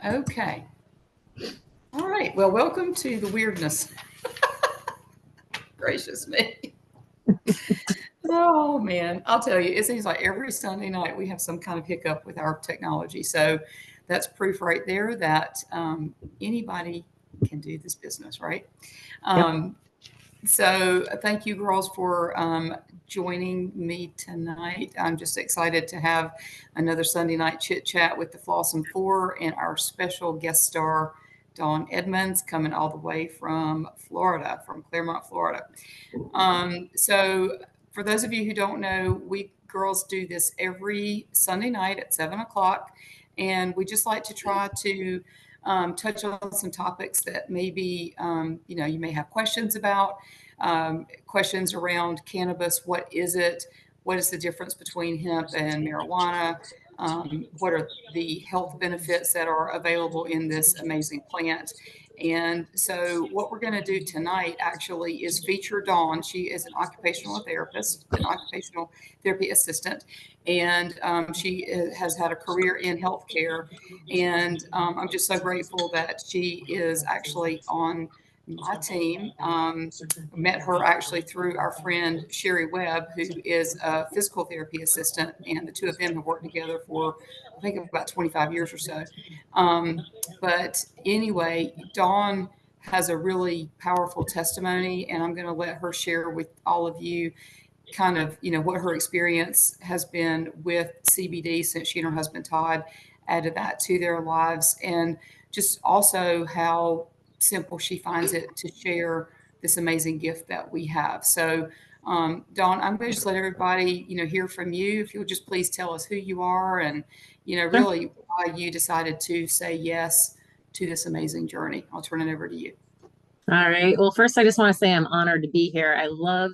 Okay. All right. Well, welcome to the weirdness. Gracious me. Oh, man. I'll tell you, it seems like every Sunday night we have some kind of hiccup with our technology. So that's proof right there that anybody can do this business, right? Yep. So thank you, girls, for joining me tonight. I'm just excited to have another Sunday night chit chat with the Flossom Four and our special guest star, Dawn Edmonds, coming all the way from Florida, from Claremont, Florida. So for those of you who don't know, we girls do this every Sunday night at 7 o'clock, and we just like to try to touch on some topics that maybe you may have questions about, questions around cannabis. What is it? What is the difference between hemp and marijuana? What are the health benefits that are available in this amazing plant? And so what we're going to do tonight actually is feature Dawn. She is an occupational therapist, an occupational therapy assistant, and she has had a career in healthcare. And I'm just so grateful that she is actually on my team. Met her actually through our friend Sherry Webb, who is a physical therapy assistant, and the two of them have worked together for, I think, about 25 years or so. But anyway, Dawn has a really powerful testimony, and I'm going to let her share with all of you kind of, what her experience has been with CBD since she and her husband Todd added that to their lives, and just also how simple she finds it to share this amazing gift that we have. So, Dawn, I'm going to just let everybody, hear from you. If you'll just please tell us who you are and, really why you decided to say yes to this amazing journey. I'll turn it over to you. All right. Well, first, I just want to say I'm honored to be here. I love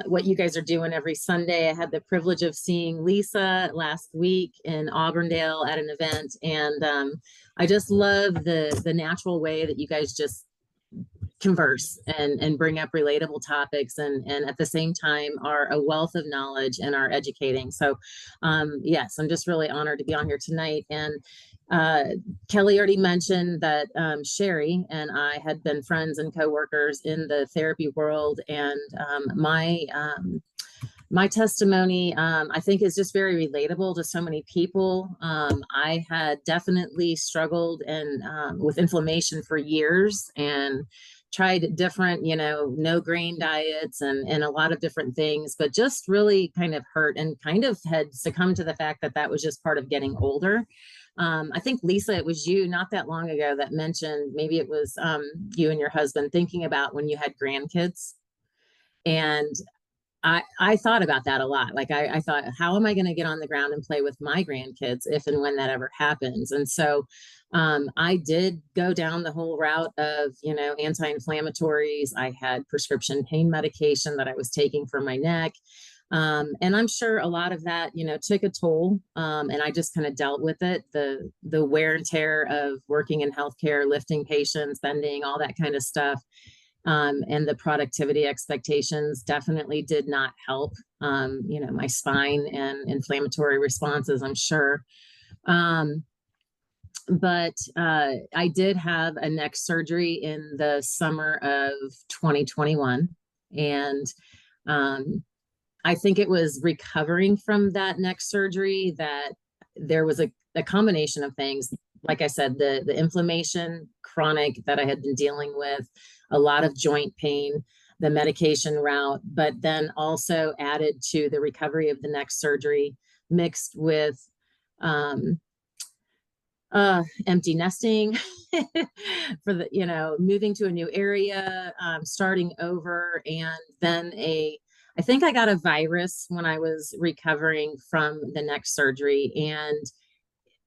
what you guys are doing every Sunday. I had the privilege of seeing Lisa last week in Auburndale at an event, and I just love the natural way that you guys just converse and bring up relatable topics, and at the same time are a wealth of knowledge and are educating. So yes, I'm just really honored to be on here tonight. And Kelly already mentioned that Sherry and I had been friends and co-workers in the therapy world, and my testimony, I think, is just very relatable to so many people. I had definitely struggled with inflammation for years and tried different, no grain diets and a lot of different things, but just really kind of hurt and kind of had succumbed to the fact that that was just part of getting older. I think, Lisa, it was you not that long ago that mentioned, maybe it was you and your husband, thinking about when you had grandkids. And I thought about that a lot. Like I thought, how am I going to get on the ground and play with my grandkids if and when that ever happens? And so I did go down the whole route of, anti-inflammatories. I had prescription pain medication that I was taking for my neck. And I'm sure a lot of that, took a toll. And I just kind of dealt with it. The wear and tear of working in healthcare, lifting patients, bending, all that kind of stuff. And the productivity expectations definitely did not help, my spine and inflammatory responses, I'm sure. But I did have a neck surgery in the summer of 2021. And I think it was recovering from that neck surgery that there was a combination of things. Like I said, the inflammation, chronic, that I had been dealing with, a lot of joint pain, the medication route, but then also added to the recovery of the neck surgery, mixed with empty nesting for the, moving to a new area, starting over. And then I think I got a virus when I was recovering from the neck surgery, and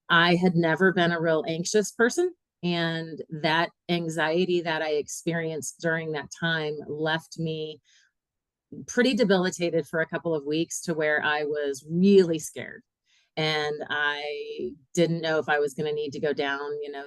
I had never been a real anxious person. And that anxiety that I experienced during that time left me pretty debilitated for a couple of weeks, to where I was really scared. And I didn't know if I was going to need to go down,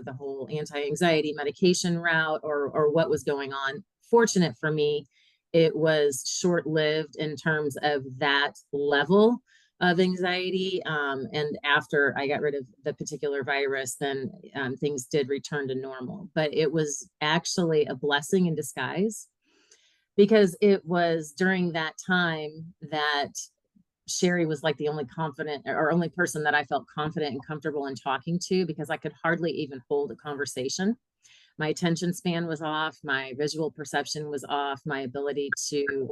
the whole anti-anxiety medication route or what was going on. Fortunate for me, it was short-lived in terms of that level of anxiety. And after I got rid of the particular virus, then things did return to normal. But it was actually a blessing in disguise, because it was during that time that Sherry was like the only confident or only person that I felt confident and comfortable in talking to, because I could hardly even hold a conversation. My attention span was off, my visual perception was off, my ability to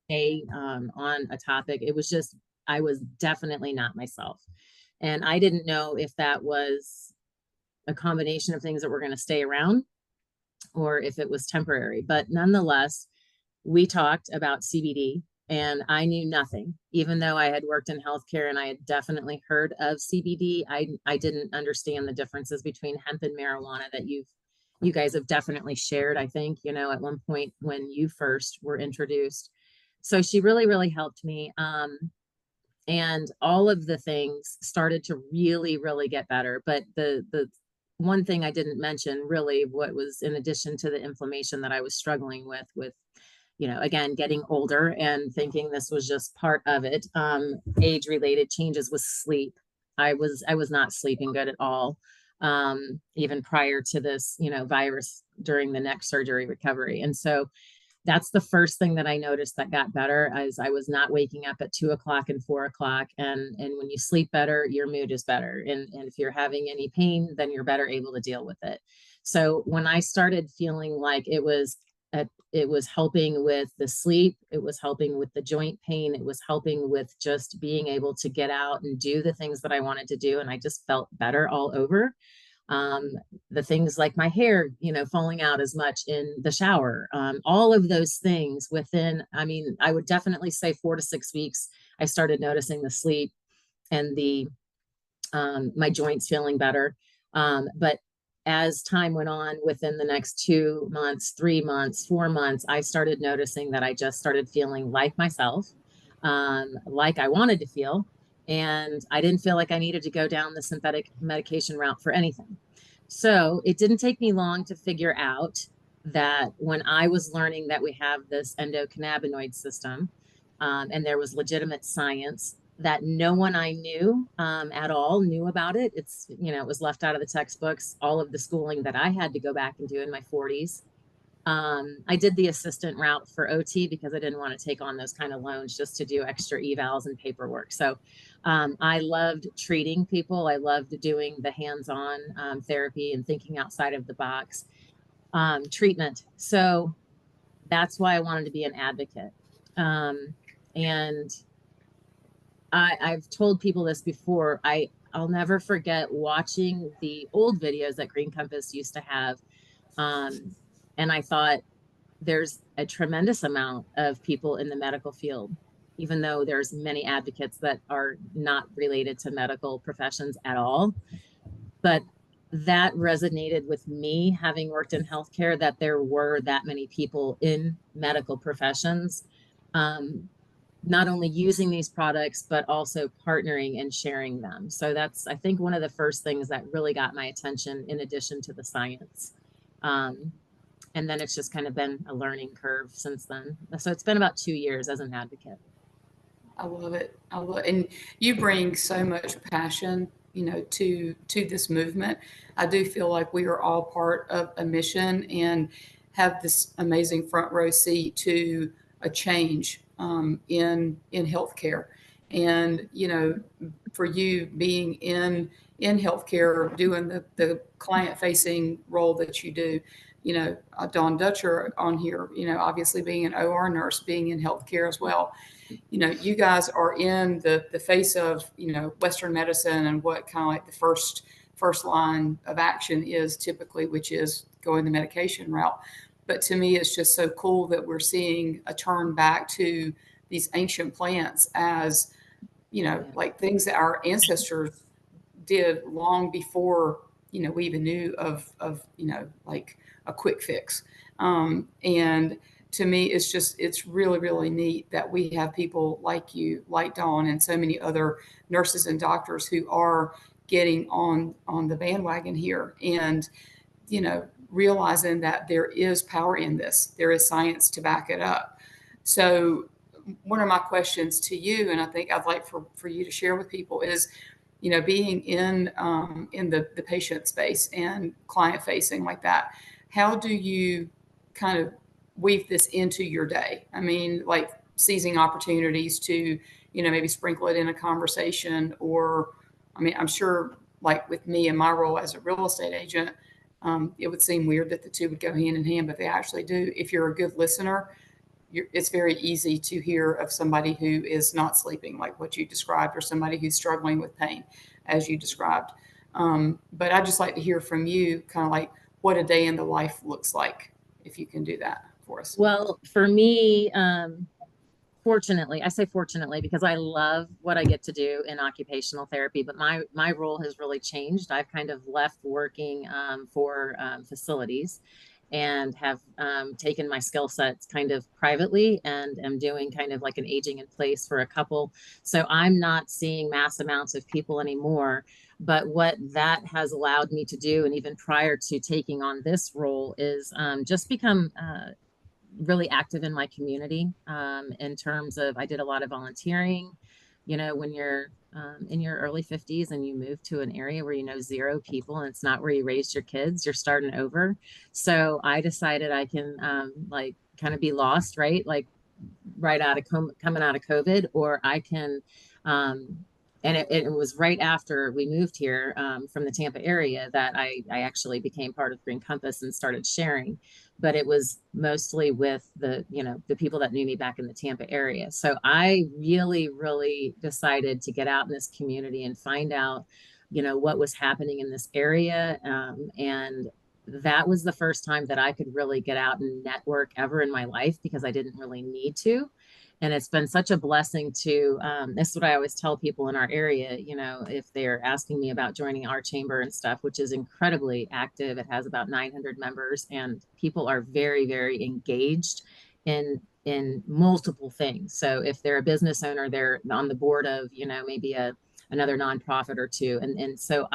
stay on a topic. It was just, I was definitely not myself. And I didn't know if that was a combination of things that were going to stay around or if it was temporary. But nonetheless, we talked about CBD, and I knew nothing. Even though I had worked in healthcare and I had definitely heard of CBD, I didn't understand the differences between hemp and marijuana that you guys have definitely shared, I think, at one point when you first were introduced. So she really, really helped me. And all of the things started to really, really get better. But the one thing I didn't mention, really, what was in addition to the inflammation that I was struggling with, again, getting older and thinking this was just part of it, age related changes, was sleep. I was not sleeping good at all, even prior to this, virus, during the neck surgery recovery. And so that's the first thing that I noticed that got better, as I was not waking up at 2 o'clock and 4 o'clock. And when you sleep better, your mood is better. And if you're having any pain, then you're better able to deal with it. So when I started feeling like it was helping with the sleep, it was helping with the joint pain, it was helping with just being able to get out and do the things that I wanted to do. And I just felt better all over. The things like my hair, falling out as much in the shower, all of those things within, I would definitely say 4 to 6 weeks, I started noticing the sleep and my joints feeling better. But as time went on, within the next 2 months, 3 months, 4 months, I started noticing that I just started feeling like myself, like I wanted to feel. And I didn't feel like I needed to go down the synthetic medication route for anything. So it didn't take me long to figure out that when I was learning that we have this endocannabinoid system, and there was legitimate science that no one I knew at all knew about it. It was left out of the textbooks, all of the schooling that I had to go back and do in my 40s. I did the assistant route for OT because I didn't want to take on those kind of loans just to do extra evals and paperwork. So I loved treating people. I loved doing the hands-on therapy and thinking outside of the box treatment. So that's why I wanted to be an advocate. And I've told people this before. I'll never forget watching the old videos that Green Compass used to have. And I thought, there's a tremendous amount of people in the medical field, even though there's many advocates that are not related to medical professions at all. But that resonated with me, having worked in healthcare, that there were that many people in medical professions, not only using these products, but also partnering and sharing them. So that's, I think, one of the first things that really got my attention, in addition to the science. And then it's just kind of been a learning curve since then. So it's been about 2 years as an advocate. I love it. And you bring so much passion, to this movement. I do feel like we are all part of a mission and have this amazing front row seat to a change in healthcare. And for you being in healthcare, doing the client facing role that you do, Dawn Dutcher on here, obviously being an OR nurse, being in healthcare as well. You guys are in the face of, Western medicine and what kind of like the first line of action is typically, which is going the medication route. But to me, it's just so cool that we're seeing a turn back to these ancient plants as, like things that our ancestors did long before, we even knew of like a quick fix. And to me, it's really, really neat that we have people like you, like Dawn, and so many other nurses and doctors who are getting on the bandwagon here. And, realizing that there is power in this, there is science to back it up. So, one of my questions to you, and I think I'd like for you to share with people, is, being in the patient space and client facing like that, how do you kind of weave this into your day? I mean, like seizing opportunities to, maybe sprinkle it in a conversation, or, I mean, I'm sure like with me and my role as a real estate agent, it would seem weird that the two would go hand in hand, but they actually do. If you're a good listener, it's very easy to hear of somebody who is not sleeping, like what you described, or somebody who's struggling with pain, as you described. But I'd just like to hear from you, kind of like what a day in the life looks like, if you can do that for us. Well, for me, fortunately, I say fortunately because I love what I get to do in occupational therapy, but my role has really changed. I've kind of left working for facilities and have taken my skill sets kind of privately and am doing kind of like an aging in place for a couple. So I'm not seeing mass amounts of people anymore. But what that has allowed me to do, and even prior to taking on this role, is just become really active in my community in terms of I did a lot of volunteering. When you're in your early 50s and you move to an area where you know zero people and it's not where you raised your kids, you're starting over. So I decided I can like kind of be lost, right? Like right out of coming out of COVID, or I can, and it was right after we moved here from the Tampa area that I actually became part of Green Compass and started sharing. But it was mostly with the people that knew me back in the Tampa area. So I really, really decided to get out in this community and find out, what was happening in this area. And that was the first time that I could really get out and network ever in my life because I didn't really need to. And it's been such a blessing to, this is what I always tell people in our area, if they're asking me about joining our chamber and stuff, which is incredibly active. It has about 900 members and people are very, very engaged in multiple things. So if they're a business owner, they're on the board of, maybe another nonprofit or two. And so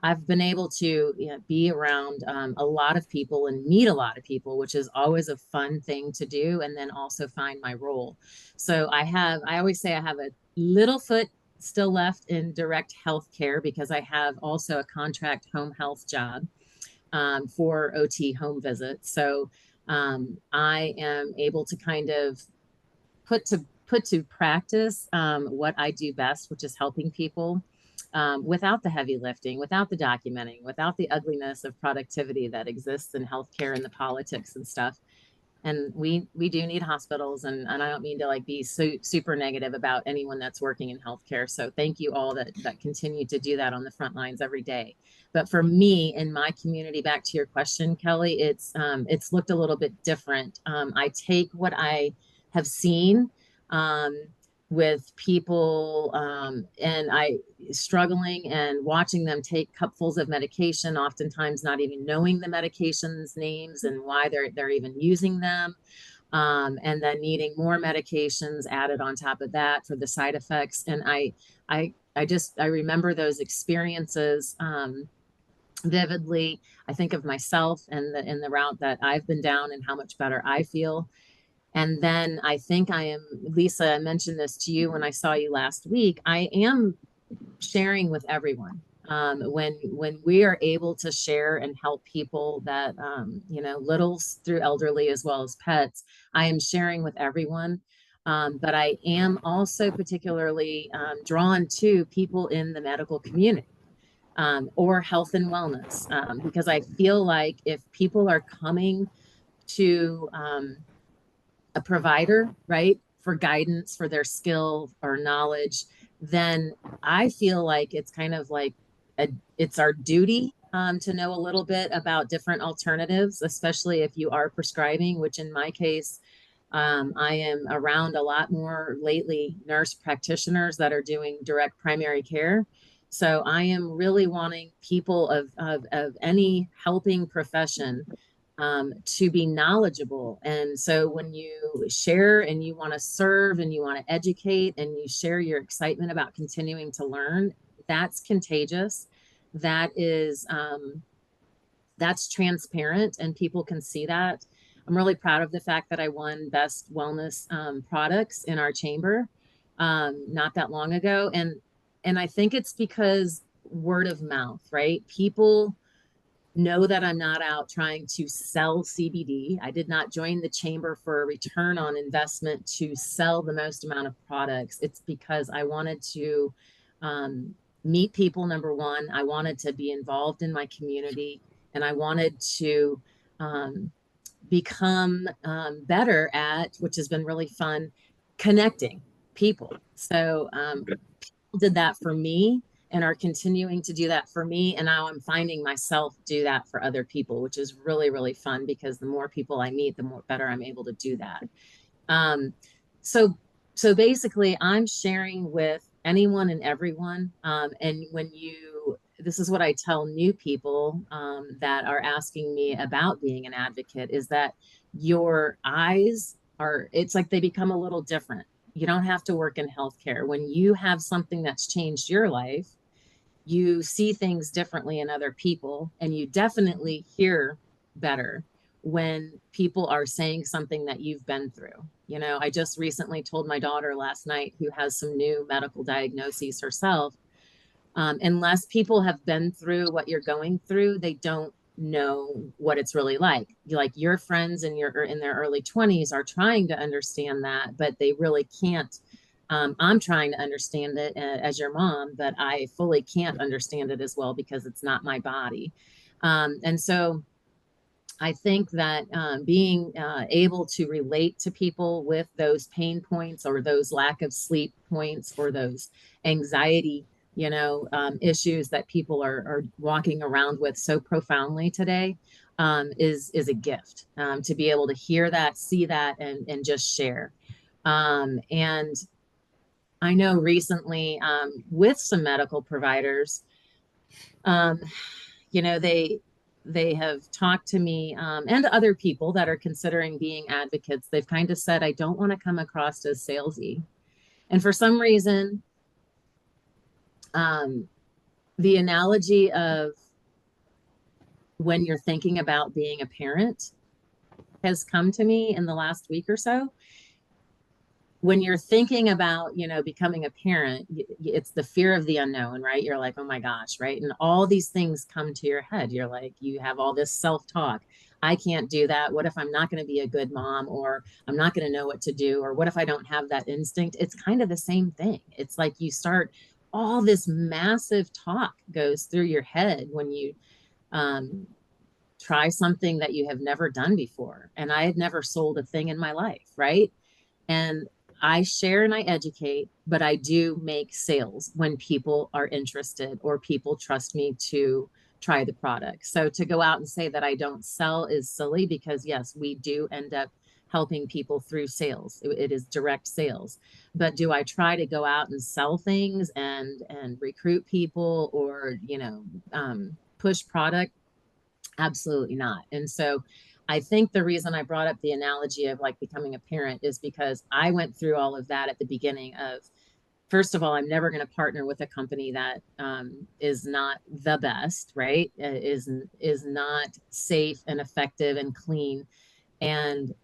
I've been able to be around a lot of people and meet a lot of people, which is always a fun thing to do. And then also find my role. So I always say I have a little foot still left in direct health care because I have also a contract home health job for OT home visits. So I am able to kind of put to practice what I do best, which is helping people without the heavy lifting, without the documenting, without the ugliness of productivity that exists in healthcare and the politics and stuff. And we do need hospitals, and I don't mean to like be super negative about anyone that's working in healthcare. So thank you all that continue to do that on the front lines every day. But for me in my community, back to your question, Kelly, it's looked a little bit different. I take what I have seen um, with people and I struggling and watching them take cupfuls of medication, oftentimes not even knowing the medications names and why they're even using them. And then needing more medications added on top of that for the side effects. And I remember those experiences vividly. I think of myself and the route that I've been down and how much better I feel. And then I think Lisa, I mentioned this to you when I saw you last week. I am sharing with everyone. When we are able to share and help people that, littles through elderly as well as pets, I am sharing with everyone. But I am also particularly drawn to people in the medical community or health and wellness because I feel like if people are coming to a provider, right, for guidance for their skill or knowledge, then I feel like it's kind of like it's our duty to know a little bit about different alternatives, especially if you are prescribing, which in my case, I am around a lot more lately nurse practitioners that are doing direct primary care. So I am really wanting people of any helping profession to be knowledgeable. And so when you share and you want to serve and you want to educate and you share your excitement about continuing to learn, that's contagious. That is that's transparent and people can see that. I'm really proud of the fact that I won best wellness products in our chamber not that long ago. And I think it's because word of mouth, right? People know that I'm not out trying to sell CBD. I did not join the chamber for a return on investment to sell the most amount of products. It's because I wanted to meet people, number one. I wanted to be involved in my community, and I wanted to um, become better at, which has been really fun, connecting people. So did that for me and are continuing to do that for me. And now I'm finding myself do that for other people, which is really, really fun because the more people I meet, the more better I'm able to do that. Um, so so basically I'm sharing with anyone and everyone. And when you this is what I tell new people that are asking me about being an advocate is that your eyes are it's like they become a little different. You don't have to work in healthcare. When you have something that's changed your life, you see things differently in other people, and you definitely hear better when people are saying something that you've been through. You know, I just recently told my daughter last night, who has some new medical diagnoses herself, unless people have been through what you're going through, they don't know what it's really like. Like your friends in their early 20s are trying to understand that, but they really can't. I'm trying to understand it as your mom, but I fully can't understand it as well because it's not my body. And so I think that being able to relate to people with those pain points or those lack of sleep points or those anxiety, issues that people are walking around with so profoundly today is a gift to be able to hear that, see that, and just share. And I know recently with some medical providers, um, you know, they have talked to me and other people that are considering being advocates. They've kind of said, I don't want to come across as salesy. And for some reason, um, the analogy of when you're thinking about being a parent has come to me in the last week or so. When you're thinking about, becoming a parent, it's the fear of the unknown, right? You're like, oh my gosh, right? And all these things come to your head. You're like, you have all this self-talk. I can't do that. What if I'm not going to be a good mom, or I'm not going to know what to do, or what if I don't have that instinct? It's kind of the same thing. It's like you start all this massive talk goes through your head when you um, try something that you have never done before. And I had never sold a thing in my life, right? And I share and I educate, but I do make sales when people are interested or people trust me to try the product. So to go out and say that I don't sell is silly because, yes, we do end up helping people through sales. It is direct sales. But do I try to go out and sell things and recruit people or, push product? Absolutely not. And so I think the reason I brought up the analogy of like becoming a parent is because I went through all of that at the beginning of, first of all, I'm never going to partner with a company that is not the best, right? Is not safe and effective and clean. And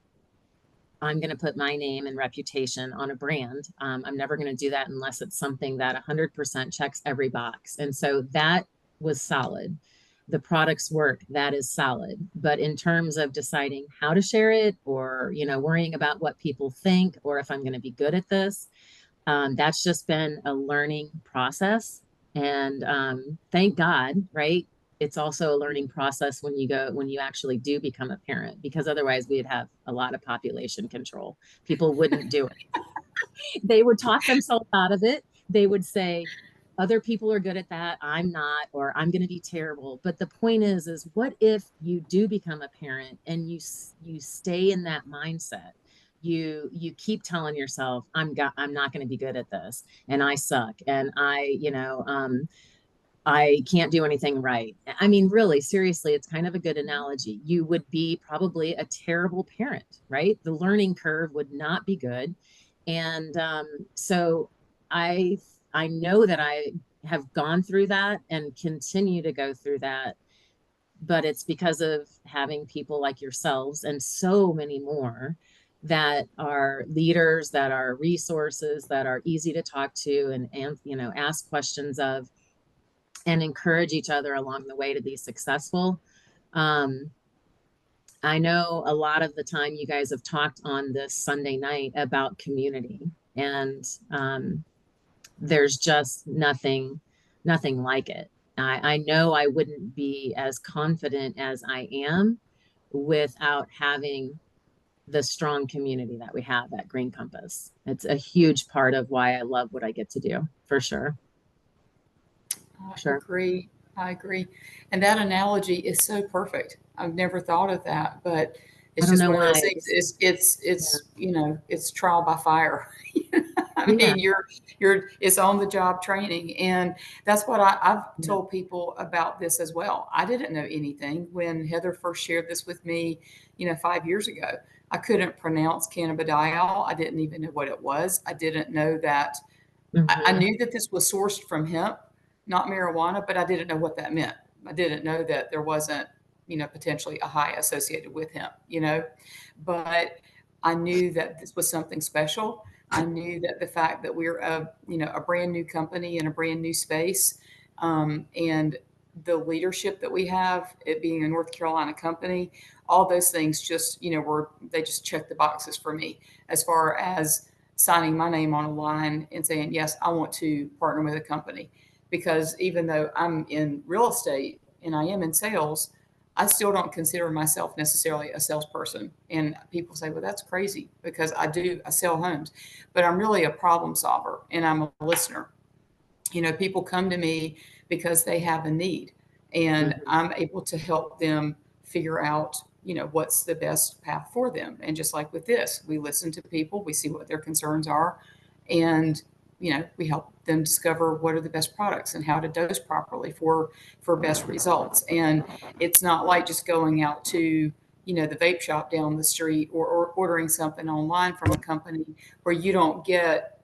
I'm going to put my name and reputation on a brand. I'm never going to do that unless it's something that 100% checks every box. And so that was solid. The products work, that is solid. But in terms of deciding how to share it or, worrying about what people think or if I'm going to be good at this, that's just been a learning process. And thank God, right? It's also a learning process when you actually do become a parent, because otherwise we'd have a lot of population control. People wouldn't do it. They would talk themselves out of it. They would say, other people are good at that. I'm not, or I'm going to be terrible. But the point is what if you do become a parent and you stay in that mindset? You keep telling yourself, I'm not going to be good at this, and I suck, and I can't do anything right. I mean, really, seriously, it's kind of a good analogy. You would be probably a terrible parent, right? The learning curve would not be good. And so I know that I have gone through that and continue to go through that but it's because of having people like yourselves and so many more that are leaders, that are resources, that are easy to talk to and ask questions of and encourage each other along the way to be successful. Um, I know a lot of the time you guys have talked on this Sunday night about community, and there's just nothing like it. I know I wouldn't be as confident as I am without having the strong community that we have at Green Compass. It's a huge part of why I love what I get to do, for sure. I Sure. agree. I agree. And that analogy is so perfect. I've never thought of that, but I it's don't just know one of those why. things. It's it's trial by fire. I Yeah. mean, it's on the job training, and that's what I've Yeah. told people about this as well. I didn't know anything when Heather first shared this with me, 5 years ago. I couldn't pronounce cannabidiol. I didn't even know what it was. I didn't know that. I Hmm. knew that this was sourced from hemp, not marijuana, but I didn't know what that meant. I didn't know that there wasn't, potentially a high associated with hemp. But I knew that this was something special. I knew that the fact that we're a brand new company in a brand new space, and the leadership that we have, it being a North Carolina company, all those things just, they just check the boxes for me as far as signing my name on a line and saying, yes, I want to partner with a company. Because even though I'm in real estate and I am in sales, I still don't consider myself necessarily a salesperson. And people say, well, that's crazy because I sell homes, but I'm really a problem solver and I'm a listener. People come to me because they have a need, and Hmm. I'm able to help them figure out, what's the best path for them. And just like with this, we listen to people, we see what their concerns are, and we help them discover what are the best products and how to dose properly for best results. And it's not like just going out to the vape shop down the street, or ordering something online from a company where you don't get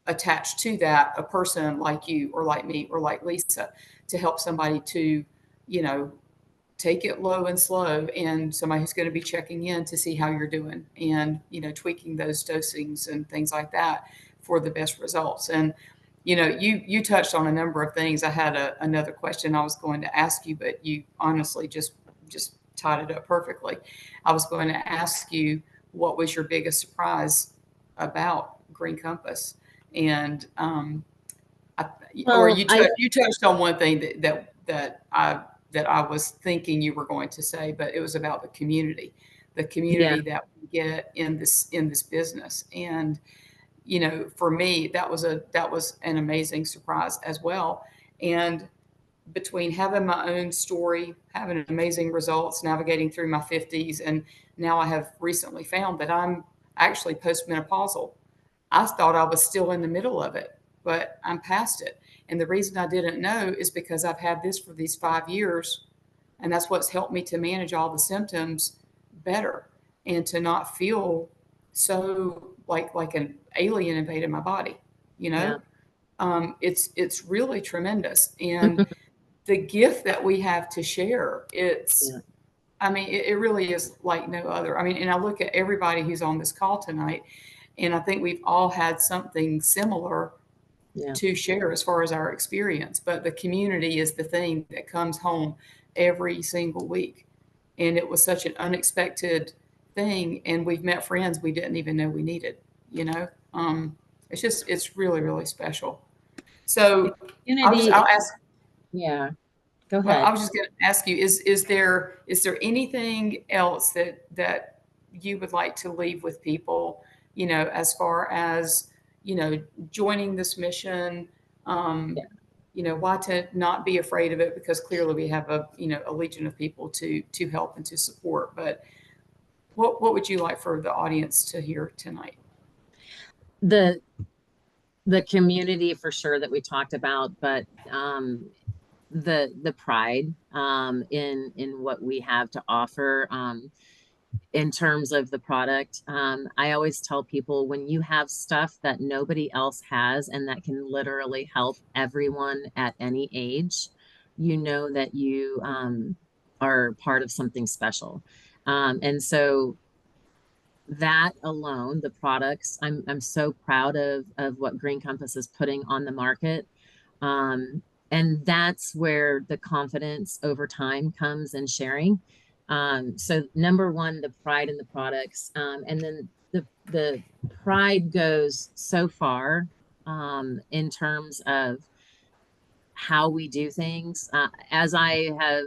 attached to that a person like you or like me or like Lisa to help somebody to, you know, take it low and slow, and somebody who's going to be checking in to see how you're doing and, tweaking those dosings and things like that for the best results. And, you touched on a number of things. I had another question I was going to ask you, but you honestly just tied it up perfectly. I was going to ask you, what was your biggest surprise about Green Compass? And I, or Well, you touched on one thing that I was thinking you were going to say, but it was about the yeah, community that we get in this business. And for me, that was an amazing surprise as well. And between having my own story, having amazing results, navigating through my 50s, and now I have recently found that I'm actually postmenopausal. I thought I was still in the middle of it, but I'm past it. And the reason I didn't know is because I've had this for these 5 years, and that's what's helped me to manage all the symptoms better and to not feel so like an alien invaded my body. You yeah, know, it's really tremendous, and the gift that we have to share. yeah, I mean, it really is like no other. I mean, and I look at everybody who's on this call tonight, and I think we've all had something similar yeah, to share as far as our experience. But the community is the thing that comes home every single week. And it was such an unexpected thing. And we've met friends we didn't even know we needed, you know? It's really, really special. the So I'll community. ask, Yeah, go well, I ahead. was just going to ask you, is there anything else that you would like to leave with people, as far as, joining this mission, um, Yeah. why to not be afraid of it, because clearly we have a legion of people to help and to support. But what would you like for the audience to hear tonight? The the community for sure that we talked about, but the pride in what we have to offer in terms of the product. I always tell people, when you have stuff that nobody else has and that can literally help everyone at any age, you know that are part of something special. And so that alone, the products, I'm so proud of what Green Compass is putting on the market. Um, and that's where the confidence over time comes in sharing. So number one, the pride in the products. And then the pride goes so far in terms of how we do things. As I have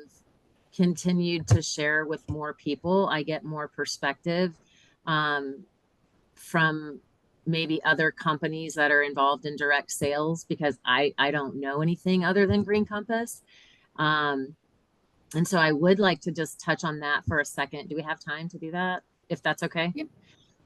continued to share with more people, I get more perspective um, from maybe other companies that are involved in direct sales because I don't know anything other than Green Compass. Um, and so I would like to just touch on that for a second. Do we have time to do that? If that's okay. Yep.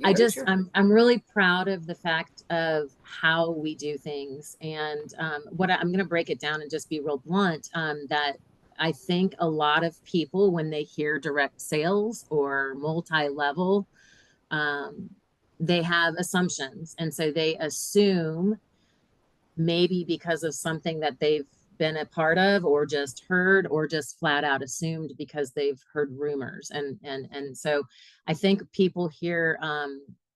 I Yeah, just sure. I'm really proud of the fact of how we do things, and I'm going to break it down and just be real blunt. That I think a lot of people, when they hear direct sales or multi-level, um, they have assumptions, and so they assume maybe because of something that they've been a part of or just heard or just flat out assumed because they've heard rumors and so I think people here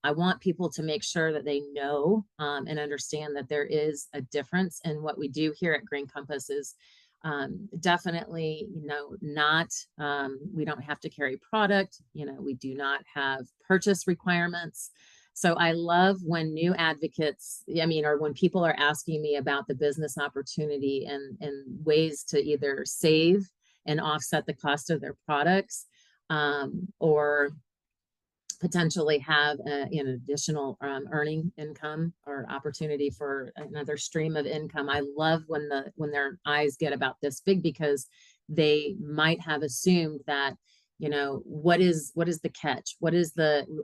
I want people to make sure that they know and understand that there is a difference in what we do here at Green Compass is definitely not we don't have to carry product, we do not have purchase requirements. So I love when new advocates, I mean, or when people are asking me about the business opportunity and ways to either save and offset the cost of their products, or potentially have an additional earning income or opportunity for another stream of income. I love when their eyes get about this big because they might have assumed that what is the catch,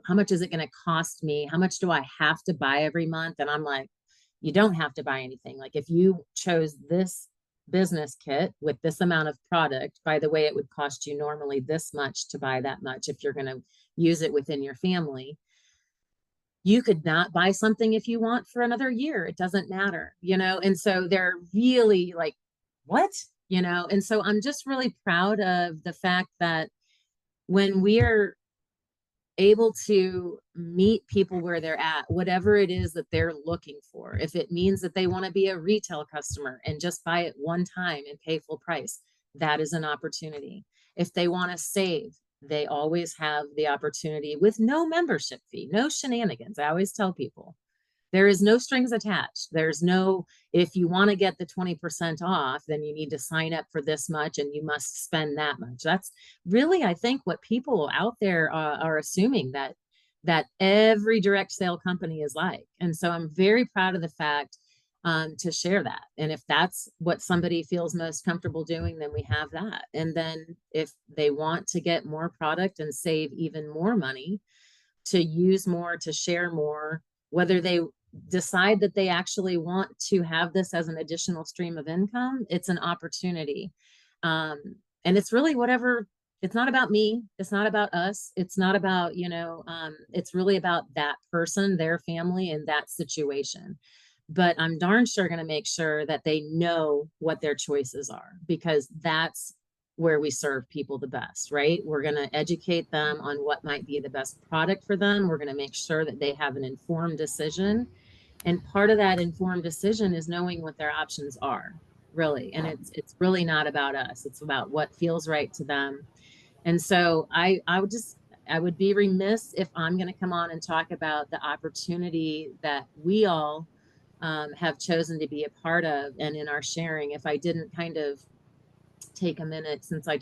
how much is it going to cost me, how much do I have to buy every month? And I'm like, you don't have to buy anything. Like if you chose this business kit with this amount of product, by the way, it would cost you normally this much to buy that much if you're going to use it within your family. You could not buy something if you want for another year. It doesn't matter, And so they're really like, what? And so I'm just really proud of the fact that when we're able to meet people where they're at, whatever it is that they're looking for. If it means that they want to be a retail customer and just buy it one time and pay full price, that is an opportunity. If they want to save, they always have the opportunity with no membership fee, no shenanigans. I always tell people there is no strings attached. There's no, if you want to get the 20% off, then you need to sign up for this much and you must spend that much. That's really, I think, what people out there are assuming that every direct sale company is like. And so I'm very proud of the fact to share that. And if that's what somebody feels most comfortable doing, then we have that. And then if they want to get more product and save even more money, to use more, to share more, whether they decide that they actually want to have this as an additional stream of income, it's an opportunity. Um, and it's really whatever, it's not about me. It's not about us. It's not about, it's really about that person, their family, and that situation. But I'm darn sure going to make sure that they know what their choices are because that's where we serve people the best, right? We're going to educate them on what might be the best product for them. We're going to make sure that they have an informed decision. And part of that informed decision is knowing what their options are, really. And it's really not about us. It's about what feels right to them. And so I would be remiss if I'm going to come on and talk about the opportunity that we all have chosen to be a part of and in our sharing, if I didn't kind of take a minute since I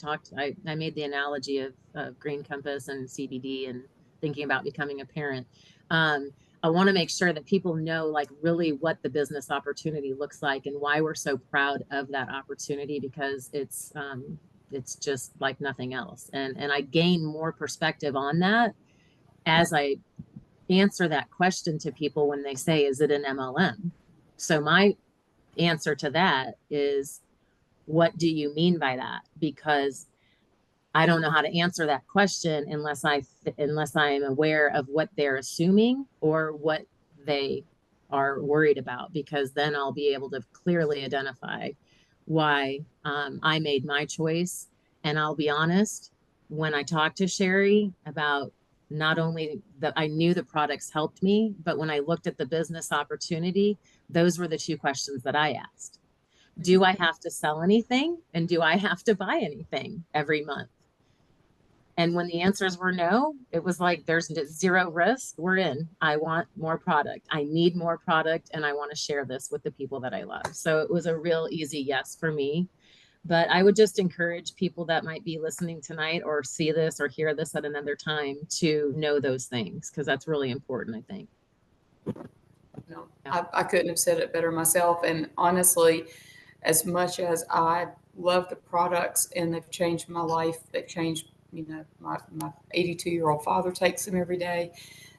made the analogy of Green Compass and CBD and thinking about becoming a parent. I want to make sure that people know like really what the business opportunity looks like and why we're so proud of that opportunity because it's just like nothing else. And I gain more perspective on that as I answer that question to people when they say, is it an MLM? So my answer to that is, what do you mean by that? Because I don't know how to answer that question unless I am aware of what they're assuming or what they are worried about, because then I'll be able to clearly identify why I made my choice And I'll be honest, when I talked to Sherry about not only that I knew the products helped me, but when I looked at the business opportunity, those were the two questions that I asked. Do I have to sell anything? And do I have to buy anything every month? And when the answers were no, it was like, there's zero risk. We're in. I want more product. I need more product. And I want to share this with the people that I love. So it was a real easy yes for me. But I would just encourage people that might be listening tonight or see this or hear this at another time to know those things, because that's really important, I think. No, I couldn't have said it better myself. And honestly, as much as I love the products and they've changed my life, they've changed, my 82-year-old father takes them every day.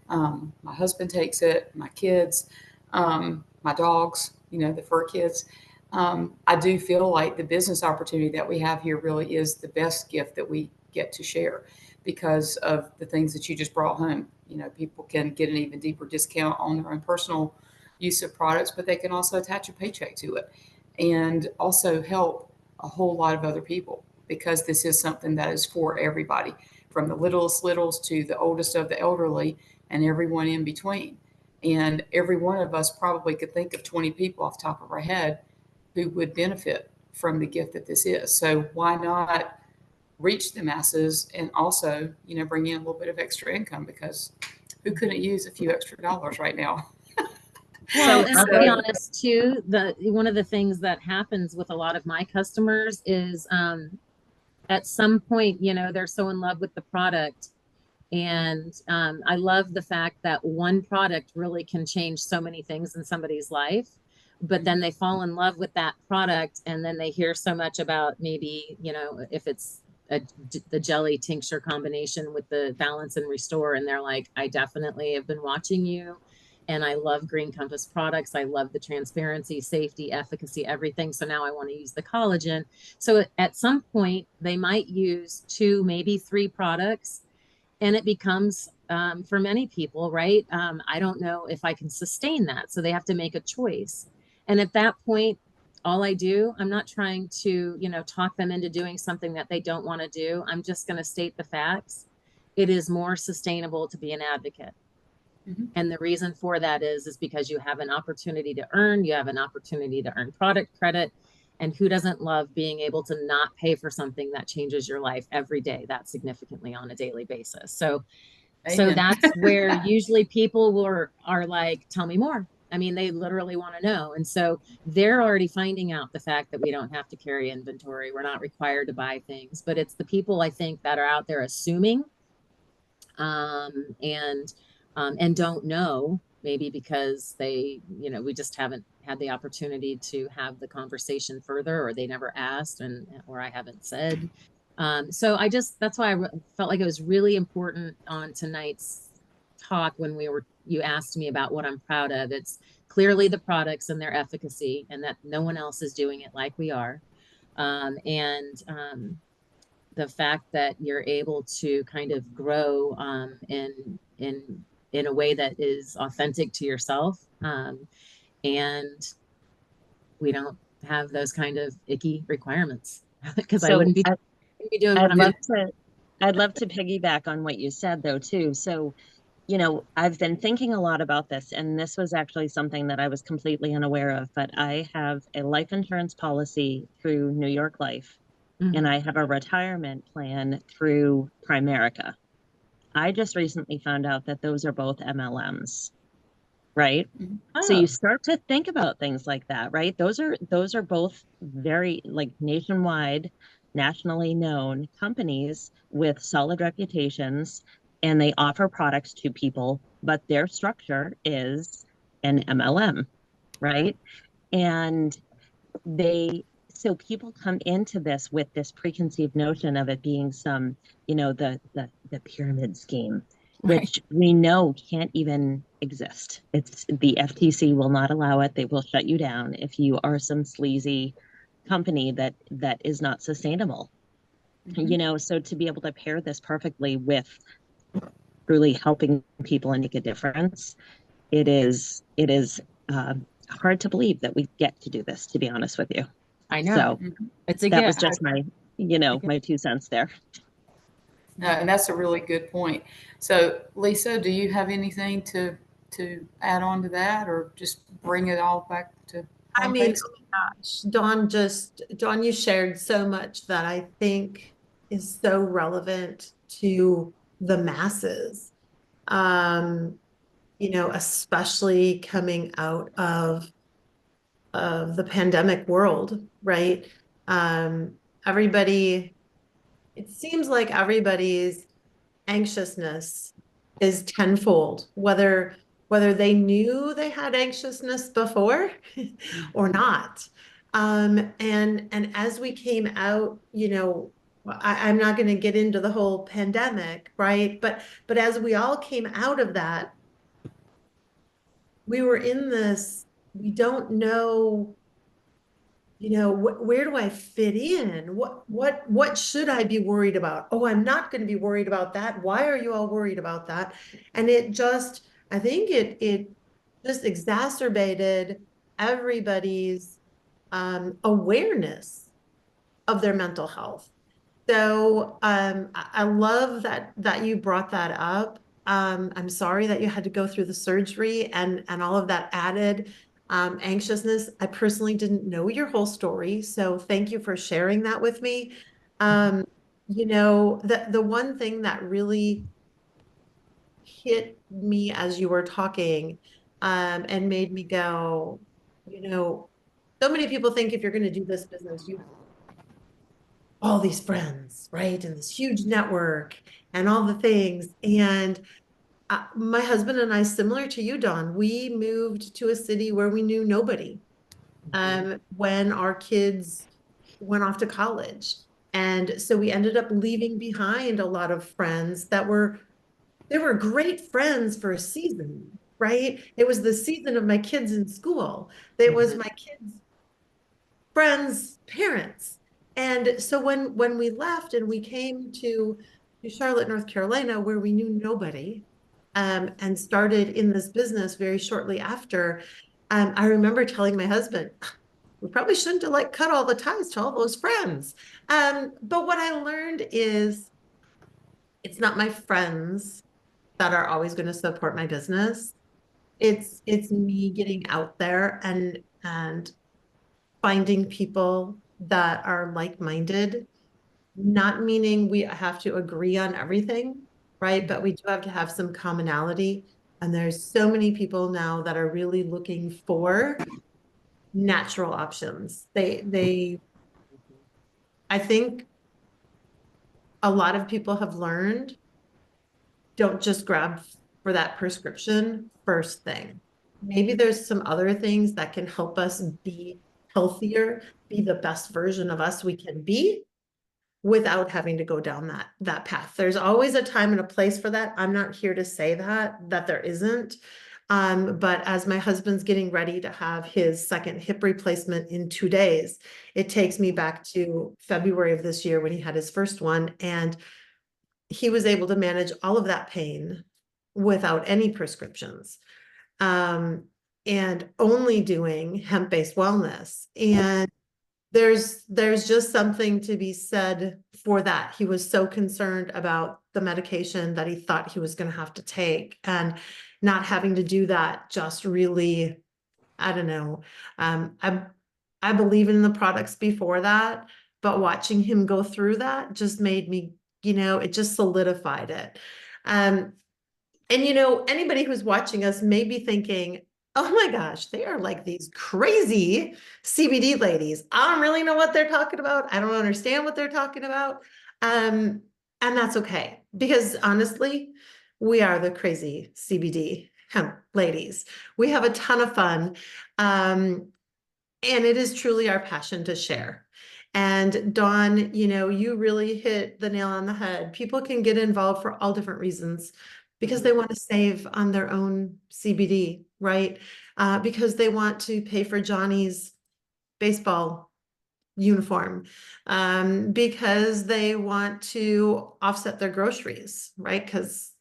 My husband takes it, my kids, my dogs, the fur kids. I do feel like the business opportunity that we have here really is the best gift that we get to share because of the things that you just brought home. People can get an even deeper discount on their own personal use of products, but they can also attach a paycheck to it and also help a whole lot of other people because this is something that is for everybody, from the littlest littles to the oldest of the elderly and everyone in between. And every one of us probably could think of 20 people off the top of our head who would benefit from the gift that this is. So why not reach the masses and also, bring in a little bit of extra income, because who couldn't use a few extra dollars right now? Well, and I'll be honest too, one of the things that happens with a lot of my customers is at some point, they're so in love with the product. And I love the fact that one product really can change so many things in somebody's life. But then they fall in love with that product, and then they hear so much about maybe, if it's the jelly tincture combination with the balance and restore, and they're like, I definitely have been watching you. And I love Green Compass products. I love the transparency, safety, efficacy, everything. So now I want to use the collagen. So at some point, they might use 2, maybe 3 products. And it becomes, for many people, right? I don't know if I can sustain that. So they have to make a choice. And at that point, all I do, I'm not trying to, talk them into doing something that they don't want to do. I'm just going to state the facts. It is more sustainable to be an advocate. Mm-hmm. And the reason for that is because you have an opportunity to earn, product credit. And who doesn't love being able to not pay for something that changes your life every day, that significantly on a daily basis? So that's where usually people are like, tell me more. I mean, they literally want to know. And so they're already finding out the fact that we don't have to carry inventory. We're not required to buy things, but it's the people, I think, that are out there assuming and don't know, maybe because they, we just haven't had the opportunity to have the conversation further, or they never asked, or I haven't said. So that's why I felt like it was really important on tonight's talk when you asked me about what I'm proud of. It's clearly the products and their efficacy, and that no one else is doing it like we are. The fact that you're able to kind of grow in a way that is authentic to yourself. And we don't have those kind of icky requirements, because I wouldn't be doing what I'm doing. I'd love to piggyback on what you said, though, too. So, I've been thinking a lot about this, and this was actually something that I was completely unaware of, but I have a life insurance policy through New York Life, and I have a retirement plan through Primerica. I just recently found out that those are both MLMs, right? Oh. So you start to think about things like that, right? Those are both very, like, nationwide, nationally known companies with solid reputations, and they offer products to people, but their structure is an MLM, right? And so people come into this with this preconceived notion of it being some, the pyramid scheme, which we know can't even exist. It's the FTC will not allow it. They will shut you down if you are some sleazy company that is not sustainable. So to be able to pair this perfectly with really helping people and make a difference, it is hard to believe that we get to do this, to be honest with you. I know. So that was just my my 2 cents there. No, and that's a really good point. So, Lisa, do you have anything to add on to that, or just bring it all back to I home mean, base? oh my gosh, Dawn, you shared so much that I think is so relevant to the masses. Um, especially coming out of the pandemic world, right? Um, everybody, it seems like everybody's anxiousness is tenfold, whether they knew they had anxiousness before or not. And as we came out, I'm not going to get into the whole pandemic, right? But as we all came out of that, we were in this, we don't know, where do I fit in? What should I be worried about? Oh, I'm not going to be worried about that. Why are you all worried about that? And I think it just exacerbated everybody's awareness of their mental health. So I love that you brought that up. I'm sorry that you had to go through the surgery and all of that added anxiousness. I personally didn't know your whole story, so thank you for sharing that with me. The one thing that really hit me as you were talking and made me go, so many people think if you're going to do this business, you have all these friends, right? And this huge network and all the things. And my husband and I, similar to you, Dawn, we moved to a city where we knew nobody when our kids went off to college. And so we ended up leaving behind a lot of friends they were great friends for a season, right? It was the season of my kids in school. It was my kids' friends' parents. And so when we left and we came to Charlotte, North Carolina, where we knew nobody, and started in this business very shortly after, I remember telling my husband, we probably shouldn't have cut all the ties to all those friends. But what I learned is it's not my friends that are always going to support my business. It's me getting out there and finding people that are like-minded, not meaning we have to agree on everything, right? But we do have to have some commonality. And there's so many people now that are really looking for natural options. I think a lot of people have learned, don't just grab for that prescription first thing. Maybe there's some other things that can help us be healthier, be the best version of us we can be without having to go down that path. There's always a time and a place for that. I'm not here to say that there isn't. But as my husband's getting ready to have his second hip replacement in 2 days, it takes me back to February of this year when he had his first one, and he was able to manage all of that pain without any prescriptions, and only doing hemp-based wellness. And there's just something to be said for that. He was so concerned about the medication that he thought he was going to have to take, and not having to do that just really, I don't know. I believe in the products before that, but watching him go through that just made me, it just solidified it. And anybody who's watching us may be thinking, oh my gosh, they are like these crazy CBD ladies. I don't really know what they're talking about. I don't understand what they're talking about. And that's okay, because honestly, we are the crazy CBD hemp ladies. We have a ton of fun. And it is truly our passion to share. And Dawn, you really hit the nail on the head. People can get involved for all different reasons, because they want to save on their own CBD, right? Because they want to pay for Johnny's baseball uniform, because they want to offset their groceries, right? Because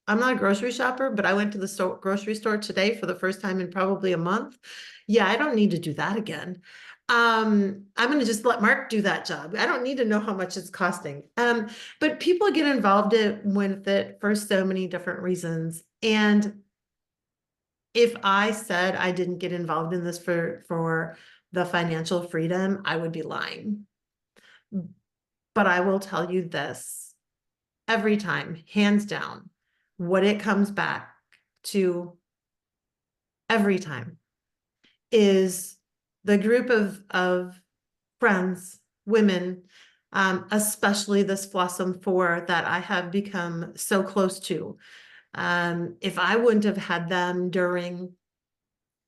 I'm not a grocery shopper, but I went to the grocery store today for the first time in probably a month. yeah, I don't need to do that again. I'm going to just let Mark do that job. I don't need to know how much it's costing. But people get involved with it for so many different reasons. And if I said I didn't get involved in this for the financial freedom, I would be lying. But I will tell you this, every time, hands down, what it comes back to every time is the group of friends, women, especially this Flossom 4 that I have become so close to. If I wouldn't have had them during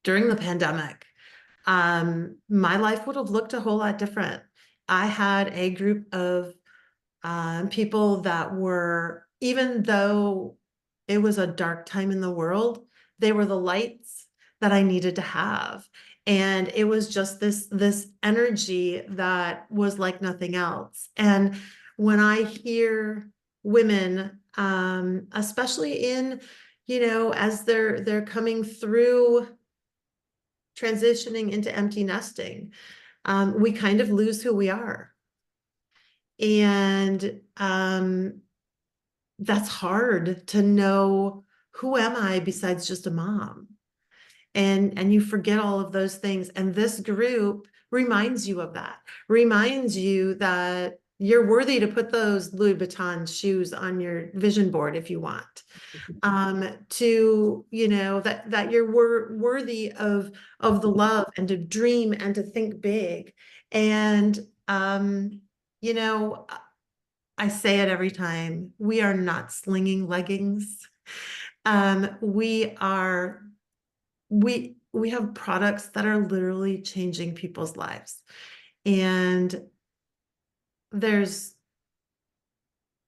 the pandemic, my life would have looked a whole lot different. I had a group of people that were, even though it was a dark time in the world, they were the lights that I needed to have. And it was just this energy that was like nothing else. And when I hear women, especially in, as they're coming through transitioning into empty nesting, we kind of lose who we are. And that's hard to know, who am I besides just a mom? And you forget all of those things. And this group reminds you of that, reminds you that you're worthy to put those Louis Vuitton shoes on your vision board if you want. That you're worthy of the love, and to dream and to think big. And I say it every time, we are not slinging leggings. We have products that are literally changing people's lives. And there's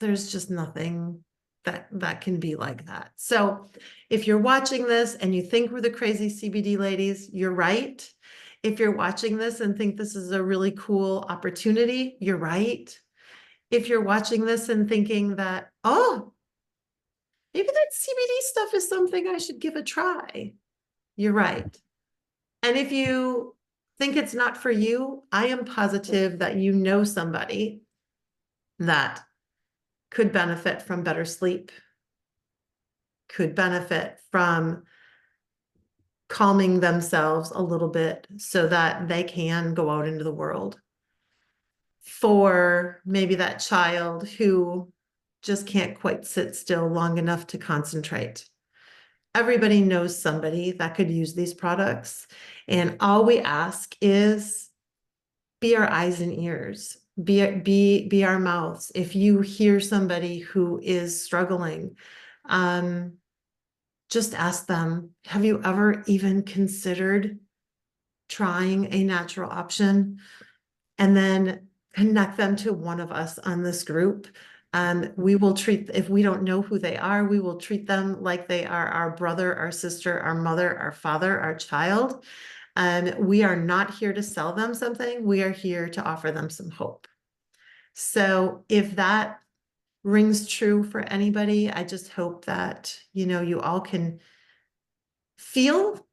just nothing that can be like that. So if you're watching this and you think we're the crazy CBD ladies, you're right. If you're watching this and think this is a really cool opportunity, you're right. If you're watching this and thinking that, oh, maybe that CBD stuff is something I should give a try, you're right. And if you think it's not for you, I am positive that you know somebody that could benefit from better sleep, could benefit from calming themselves a little bit so that they can go out into the world. For maybe that child who just can't quite sit still long enough to concentrate. Everybody knows somebody that could use these products. And all we ask is be our eyes and ears, be our mouths. If you hear somebody who is struggling, just ask them, have you ever even considered trying a natural option? And then connect them to one of us on this group. We will treat, if we don't know who they are, we will treat them like they are our brother, our sister, our mother, our father, our child. We are not here to sell them something. We are here to offer them some hope. So if that rings true for anybody, I just hope that, you all can feel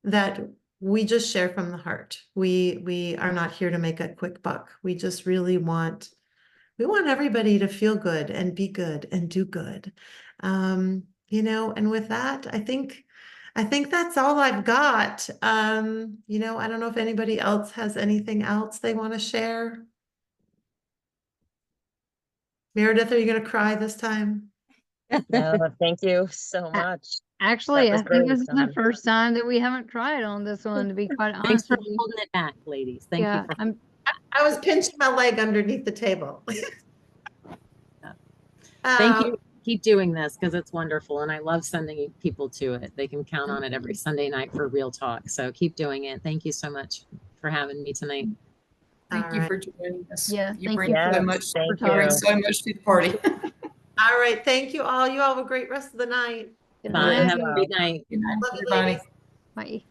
that we just share from the heart. We are not here to make a quick buck. We just really want everybody to feel good and be good and do good. And with that, I think that's all I've got. I don't know if anybody else has anything else they want to share. Meredith, are you going to cry this time? No, thank you so much. Actually, That was I think this is brilliant, the Dawn. first time that we haven't tried on this one, to be quite Thanks honest for with you. holding it back, ladies. Thank Yeah, you for. I'm I was pinching my leg underneath the table. Thank you. Keep doing this because it's wonderful, and I love sending people to it. They can count on it every Sunday night for real talk. So keep doing it. Thank you so much for having me tonight. Thank you for joining us. Yeah, You thank bring you. so Yes, much. thank You bring you. so much to the party. All right. Thank you all. You all have a great rest of the night. Good Bye. night. Have a great night. Good night, Love you, everybody. ladies. Bye.